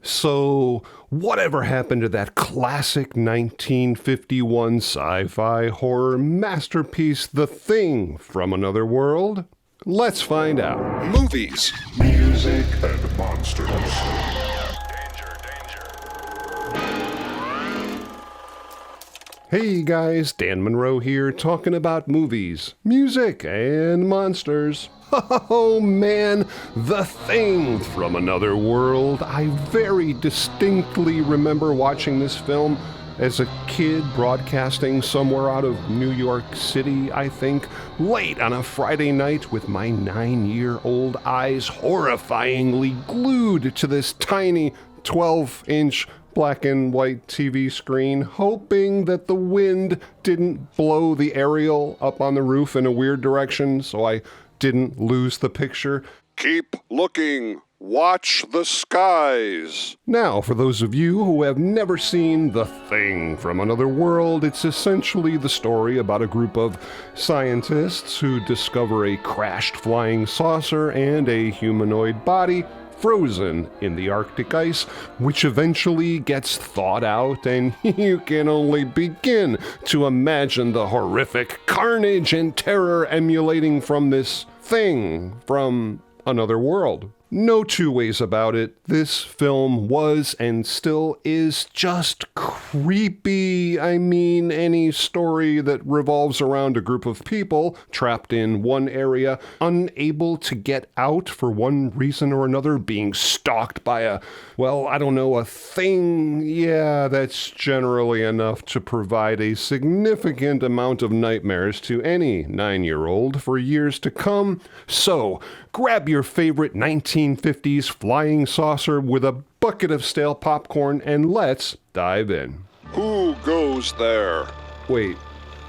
So, whatever happened to that classic 1951 sci-fi horror masterpiece, The Thing from Another World? Let's find out. Movies, Music and monsters. Hey guys, Dan Monroe here, talking about movies, music, and monsters. Oh man, The Thing from Another World. I very distinctly remember watching this film as a kid, broadcasting somewhere out of New York City, I think, late on a Friday night with my 9-year-old eyes horrifyingly glued to this tiny 12-inch black and white TV screen, hoping that the wind didn't blow the aerial up on the roof in a weird direction so I didn't lose the picture. Keep looking. Watch the skies. Now, for those of you who have never seen The Thing from Another World, it's essentially the story about a group of scientists who discover a crashed flying saucer and a humanoid body frozen in the Arctic ice, which eventually gets thawed out, and you can only begin to imagine the horrific carnage and terror emulating from this thing from another world. No two ways about it, this film was and still is just creepy. I mean, any story that revolves around a group of people trapped in one area, unable to get out for one reason or another, being stalked by a thing, yeah, that's generally enough to provide a significant amount of nightmares to any 9-year-old for years to come. So, grab your favorite 1950s flying saucer with a bucket of stale popcorn and let's dive in. Who goes there? Wait,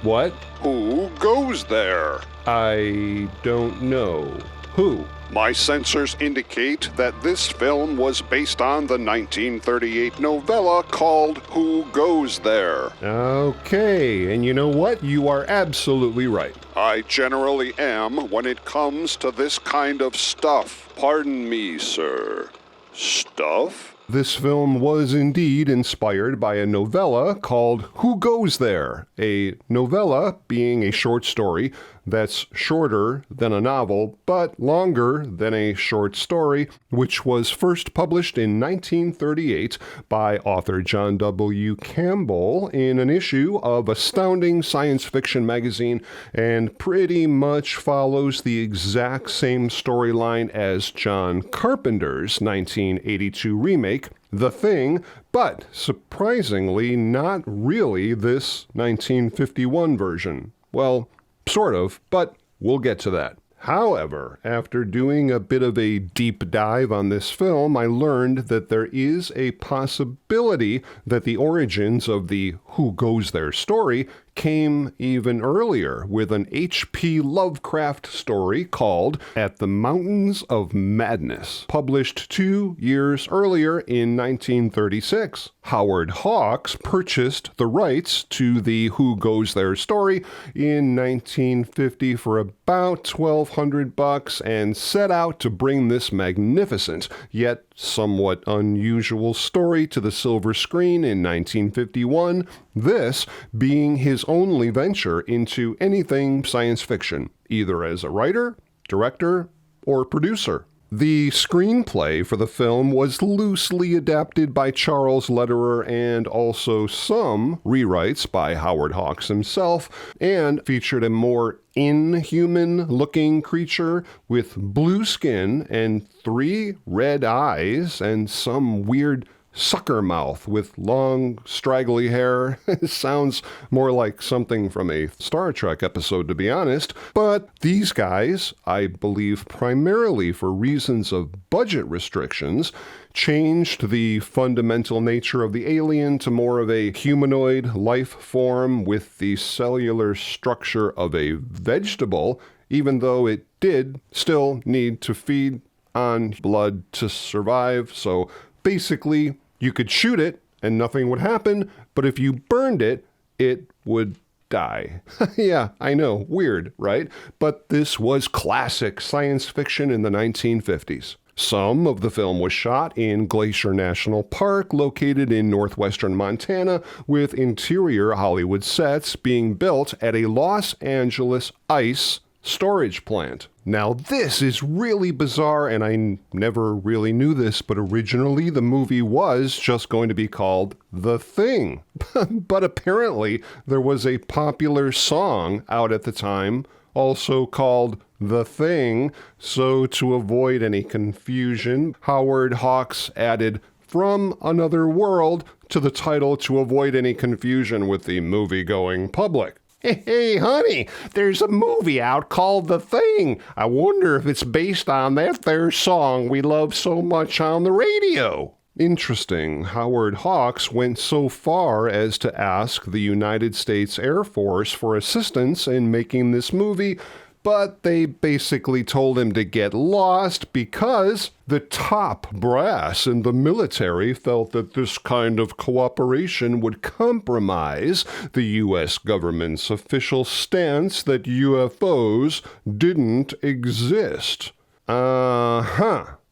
what? Who goes there? I don't know. Who? My sensors indicate that this film was based on the 1938 novella called Who Goes There? Okay, and you know what? You are absolutely right. I generally am when it comes to this kind of stuff. Pardon me, sir. Stuff? This film was indeed inspired by a novella called Who Goes There? A novella being a short story that's shorter than a novel, but longer than a short story, which was first published in 1938 by author John W. Campbell in an issue of Astounding Science Fiction magazine, and pretty much follows the exact same storyline as John Carpenter's 1982 remake, The Thing, but surprisingly not really this 1951 version. Well, sort of, but we'll get to that. However, after doing a bit of a deep dive on this film, I learned that there is a possibility that the origins of the Who Goes There story came even earlier with an H.P. Lovecraft story called At the Mountains of Madness, published 2 years earlier in 1936. Howard Hawks purchased the rights to the Who Goes There story in 1950 for about $1,200 and set out to bring this magnificent yet somewhat unusual story to the silver screen in 1951, this being his only venture into anything science fiction, either as a writer, director, or producer. The screenplay for the film was loosely adapted by Charles Lederer and also some rewrites by Howard Hawks himself, and featured a more inhuman-looking creature with blue skin and 3 red eyes and some weird sucker mouth with long, straggly hair. Sounds more like something from a Star Trek episode, to be honest. But these guys, I believe primarily for reasons of budget restrictions, changed the fundamental nature of the alien to more of a humanoid life form with the cellular structure of a vegetable, even though it did still need to feed on blood to survive. So basically, you could shoot it and nothing would happen, but if you burned it, it would die. Yeah, I know, weird, right? But this was classic science fiction in the 1950s. Some of the film was shot in Glacier National Park, located in northwestern Montana, with interior Hollywood sets being built at a Los Angeles ice storage plant. Now, this is really bizarre, and I never really knew this, but originally the movie was just going to be called The Thing. But apparently there was a popular song out at the time also called The Thing, so to avoid any confusion, Howard Hawks added From Another World to the title to avoid any confusion with the movie-going public. Hey, honey, there's a movie out called The Thing. I wonder if it's based on that there song we love so much on the radio. Interesting. Howard Hawks went so far as to ask the United States Air Force for assistance in making this movie, but they basically told him to get lost because the top brass in the military felt that this kind of cooperation would compromise the U.S. government's official stance that UFOs didn't exist.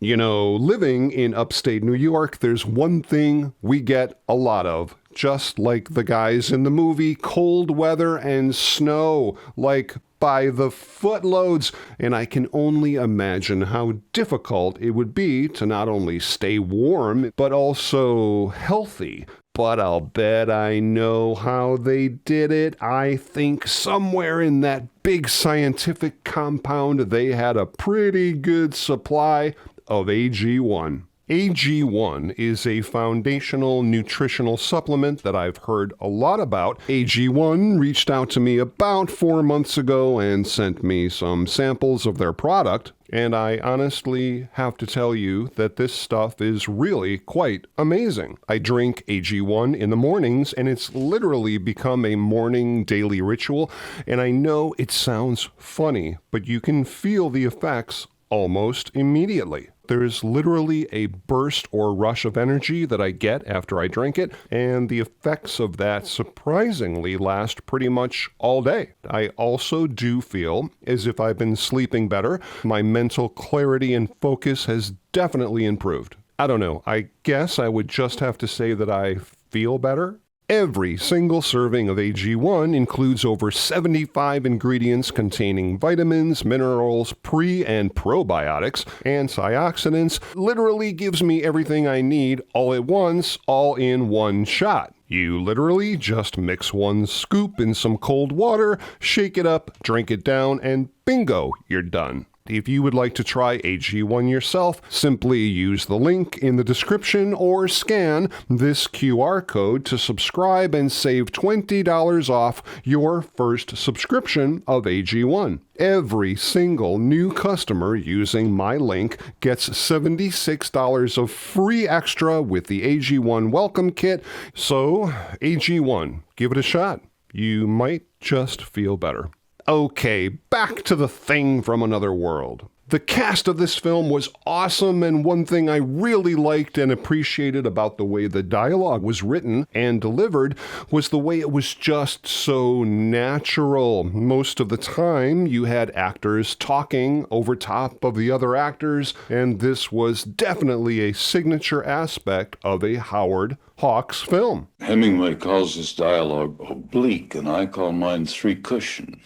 You know, living in upstate New York, there's one thing we get a lot of. Just like the guys in the movie, cold weather and snow, like by the footloads, and I can only imagine how difficult it would be to not only stay warm, but also healthy. But I'll bet I know how they did it. I think somewhere in that big scientific compound, they had a pretty good supply of AG1. AG1 is a foundational nutritional supplement that I've heard a lot about. AG1 reached out to me about 4 months ago and sent me some samples of their product, and I honestly have to tell you that this stuff is really quite amazing. I drink AG1 in the mornings, and it's literally become a morning daily ritual, and I know it sounds funny, but you can feel the effects almost immediately. There's literally a burst or rush of energy that I get after I drink it, and the effects of that surprisingly last pretty much all day. I also do feel as if I've been sleeping better. My mental clarity and focus has definitely improved. I don't know, I guess I would just have to say that I feel better. Every single serving of AG1 includes over 75 ingredients containing vitamins, minerals, pre- and probiotics, antioxidants. Literally gives me everything I need all at once, all in one shot. You literally just mix one scoop in some cold water, shake it up, drink it down, and bingo, you're done. If you would like to try AG1 yourself, simply use the link in the description or scan this QR code to subscribe and save $20 off your first subscription of AG1. Every single new customer using my link gets $76 of free extra with the AG1 welcome kit. So, AG1, give it a shot. You might just feel better. Okay, back to The Thing from Another World. The cast of this film was awesome, and one thing I really liked and appreciated about the way the dialogue was written and delivered was the way it was just so natural. Most of the time, you had actors talking over top of the other actors, and this was definitely a signature aspect of a Howard Hawks film. Hemingway calls his dialogue oblique, and I call mine three cushion.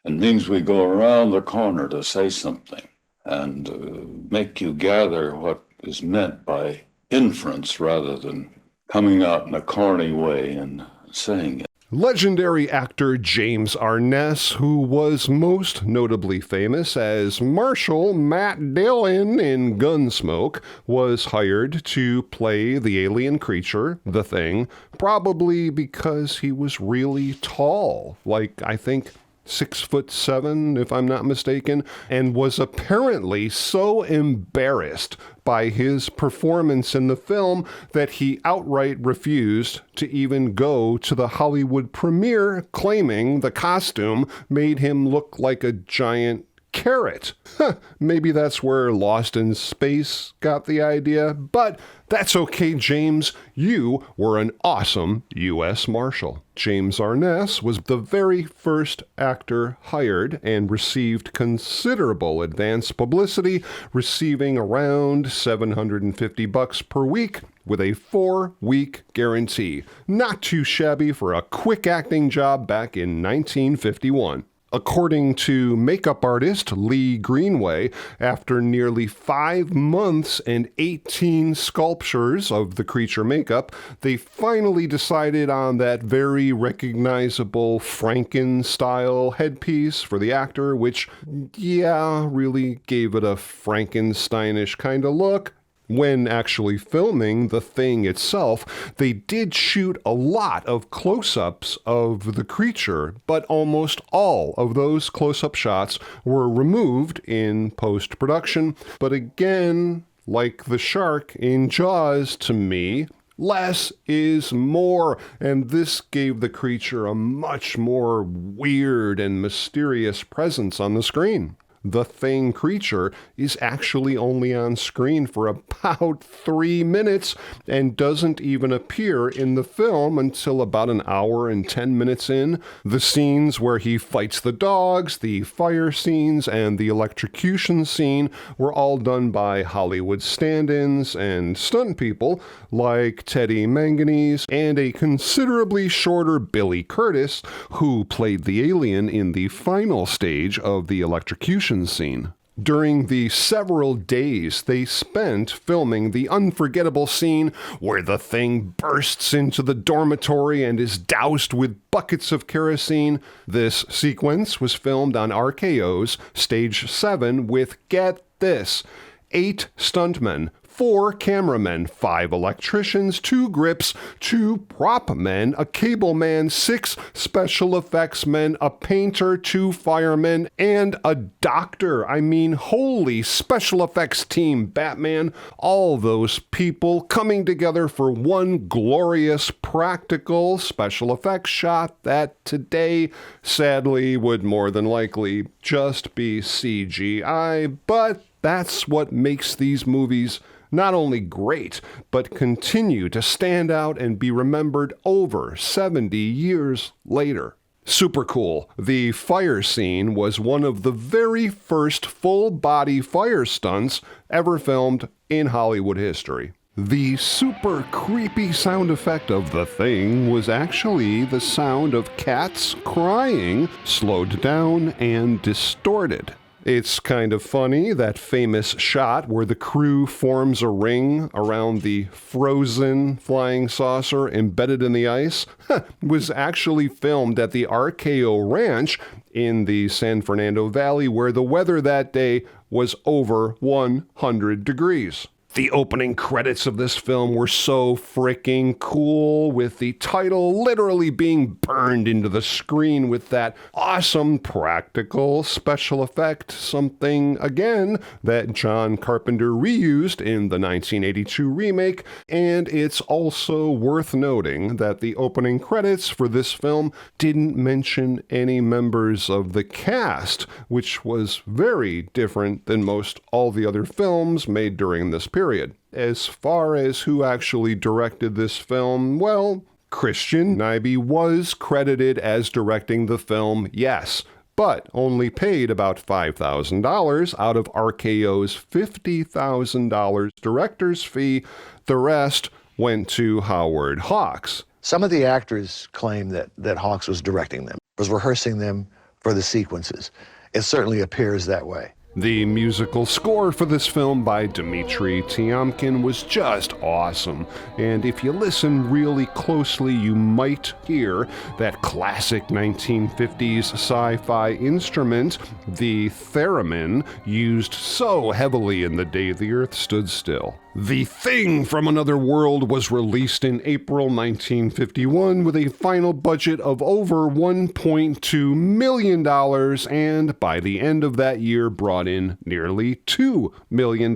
It means we go around the corner to say something and make you gather what is meant by inference rather than coming out in a corny way and saying it. Legendary actor James Arness, who was most notably famous as Marshal Matt Dillon in Gunsmoke, was hired to play the alien creature, The Thing, probably because he was really tall, like I think 6'7", if I'm not mistaken, and was apparently so embarrassed by his performance in the film that he outright refused to even go to the Hollywood premiere, claiming the costume made him look like a giant carrot. Maybe that's where Lost in Space got the idea, but that's okay, James. You were an awesome U.S. Marshal. James Arness was the very first actor hired and received considerable advance publicity, receiving around $750 per week with a 4-week guarantee. Not too shabby for a quick acting job back in 1951. According to makeup artist Lee Greenway, after nearly 5 months and 18 sculptures of the creature makeup, they finally decided on that very recognizable Franken-style headpiece for the actor, which, really gave it a Frankensteinish kind of look. When actually filming The Thing itself, they did shoot a lot of close-ups of the creature, but almost all of those close-up shots were removed in post-production. But again, like the shark in Jaws to me, less is more, and this gave the creature a much more weird and mysterious presence on the screen. The Thing creature is actually only on screen for about 3 minutes and doesn't even appear in the film until about an hour and 10 minutes in. The scenes where he fights the dogs, the fire scenes, and the electrocution scene were all done by Hollywood stand-ins and stunt people like Teddy Manganese and a considerably shorter Billy Curtis, who played the alien in the final stage of the electrocution scene. During the several days they spent filming the unforgettable scene where the Thing bursts into the dormitory and is doused with buckets of kerosene, this sequence was filmed on RKO's Stage 7 with, get this, 8 stuntmen, 4 cameramen, 5 electricians, 2 grips, 2 prop men, a cable man, 6 special effects men, a painter, 2 firemen, and a doctor. I mean, holy special effects team, Batman. All those people coming together for one glorious practical special effects shot that today, sadly, would more than likely just be CGI, but that's what makes these movies not only great, but continue to stand out and be remembered over 70 years later. Super cool. The fire scene was one of the very first full-body fire stunts ever filmed in Hollywood history. The super creepy sound effect of The Thing was actually the sound of cats crying, slowed down and distorted. It's kind of funny, that famous shot where the crew forms a ring around the frozen flying saucer embedded in the ice was actually filmed at the RKO Ranch in the San Fernando Valley, where the weather that day was over 100 degrees. The opening credits of this film were so freaking cool, with the title literally being burned into the screen with that awesome practical special effect, something, again, that John Carpenter reused in the 1982 remake. And it's also worth noting that the opening credits for this film didn't mention any members of the cast, which was very different than most all the other films made during this period. As far as who actually directed this film, well, Christian Nyby was credited as directing the film, yes, but only paid about $5,000 out of RKO's $50,000 director's fee. The rest went to Howard Hawks. Some of the actors claim that Hawks was directing them, was rehearsing them for the sequences. It certainly appears that way. The musical score for this film by Dmitri Tiomkin was just awesome, and if you listen really closely, you might hear that classic 1950s sci-fi instrument, the theremin, used so heavily in The Day the Earth Stood Still. The Thing from Another World was released in April 1951 with a final budget of over $1.2 million, and by the end of that year brought in nearly $2 million,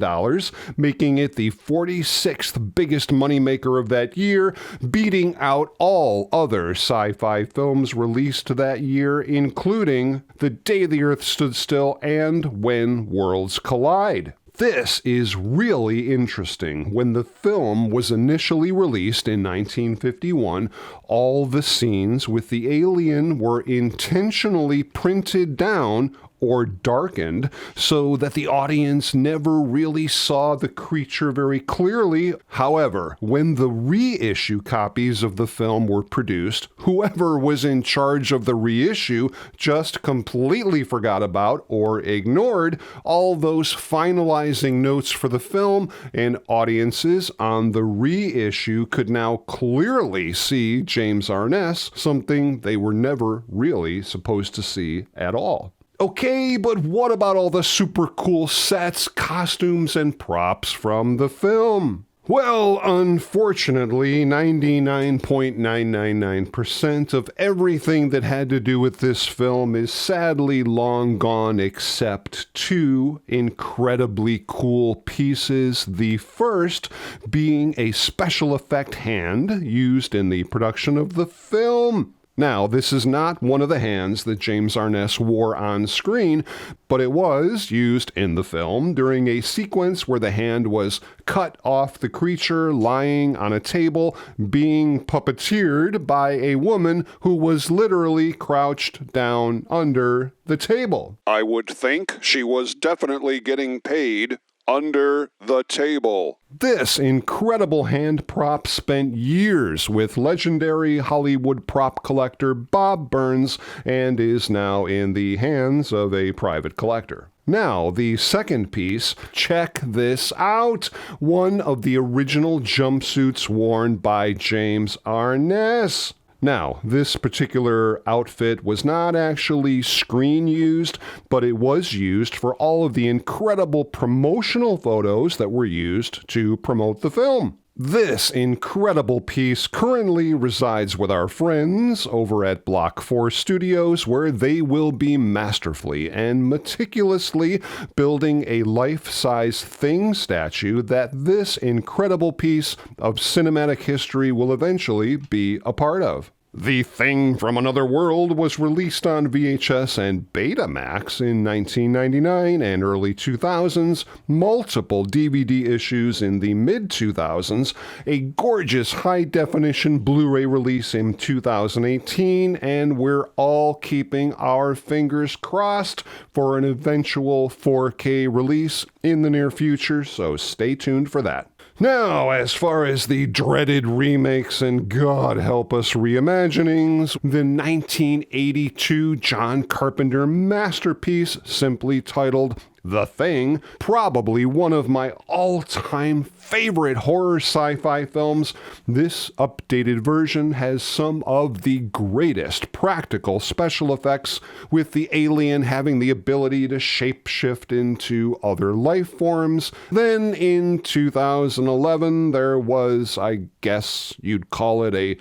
making it the 46th biggest moneymaker of that year, beating out all other sci-fi films released that year, including The Day the Earth Stood Still and When Worlds Collide. This is really interesting. When the film was initially released in 1951, all the scenes with the alien were intentionally printed down or darkened so that the audience never really saw the creature very clearly. However, when the reissue copies of the film were produced, whoever was in charge of the reissue just completely forgot about or ignored all those finalizing notes for the film, and audiences on the reissue could now clearly see James Arness, something they were never really supposed to see at all. Okay, but what about all the super cool sets, costumes, and props from the film? Well, unfortunately, 99.999% of everything that had to do with this film is sadly long gone except two incredibly cool pieces. The first being a special effect hand used in the production of the film. Now, this is not one of the hands that James Arness wore on screen, but it was used in the film during a sequence where the hand was cut off the creature lying on a table, being puppeteered by a woman who was literally crouched down under the table. I would think she was definitely getting paid under the table. This incredible hand prop spent years with legendary Hollywood prop collector Bob Burns and is now in the hands of a private collector. Now, the second piece, check this out. One of the original jumpsuits worn by James Arness. Now, this particular outfit was not actually screen used, but it was used for all of the incredible promotional photos that were used to promote the film. This incredible piece currently resides with our friends over at Block 4 Studios, where they will be masterfully and meticulously building a life-size Thing statue that this incredible piece of cinematic history will eventually be a part of. The Thing from Another World was released on VHS and Betamax in 1999 and early 2000s, multiple DVD issues in the mid-2000s, a gorgeous high-definition Blu-ray release in 2018, and we're all keeping our fingers crossed for an eventual 4K release in the near future, so stay tuned for that. Now, as far as the dreaded remakes and God help us reimaginings, the 1982 John Carpenter masterpiece simply titled The Thing, probably one of my all-time favorite horror sci-fi films. This updated version has some of the greatest practical special effects, with the alien having the ability to shapeshift into other life forms. Then in 2011, there was, I guess you'd call it a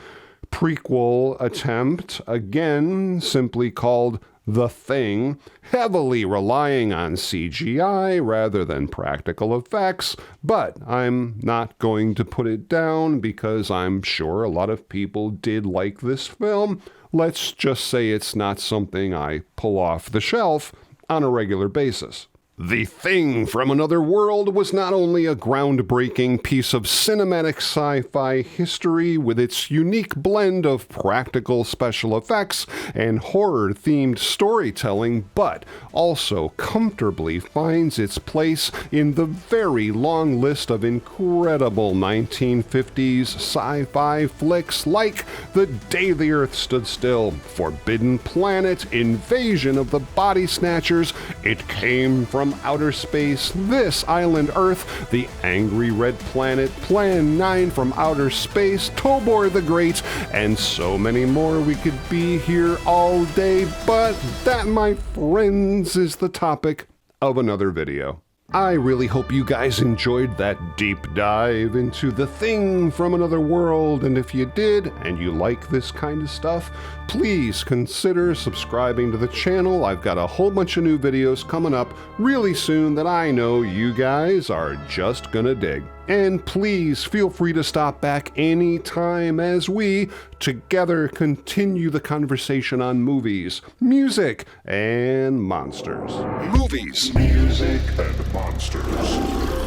prequel attempt, again simply called The Thing, heavily relying on CGI rather than practical effects, but I'm not going to put it down because I'm sure a lot of people did like this film. Let's just say it's not something I pull off the shelf on a regular basis. The Thing from Another World was not only a groundbreaking piece of cinematic sci-fi history with its unique blend of practical special effects and horror-themed storytelling, but also comfortably finds its place in the very long list of incredible 1950s sci-fi flicks like The Day the Earth Stood Still, Forbidden Planet, Invasion of the Body Snatchers, It Came from Outer Space, This Island Earth, The Angry Red Planet, Plan 9 from Outer Space, Tobor the Great, and so many more. We could be here all day, but that, my friends, is the topic of another video. I really hope you guys enjoyed that deep dive into the thing from another world, and if you did, and you like this kind of stuff, please consider subscribing to the channel. I've got a whole bunch of new videos coming up really soon that I know you guys are just gonna dig. And please feel free to stop back anytime as we together continue the conversation on movies, music, and monsters. Movies, music, and monsters.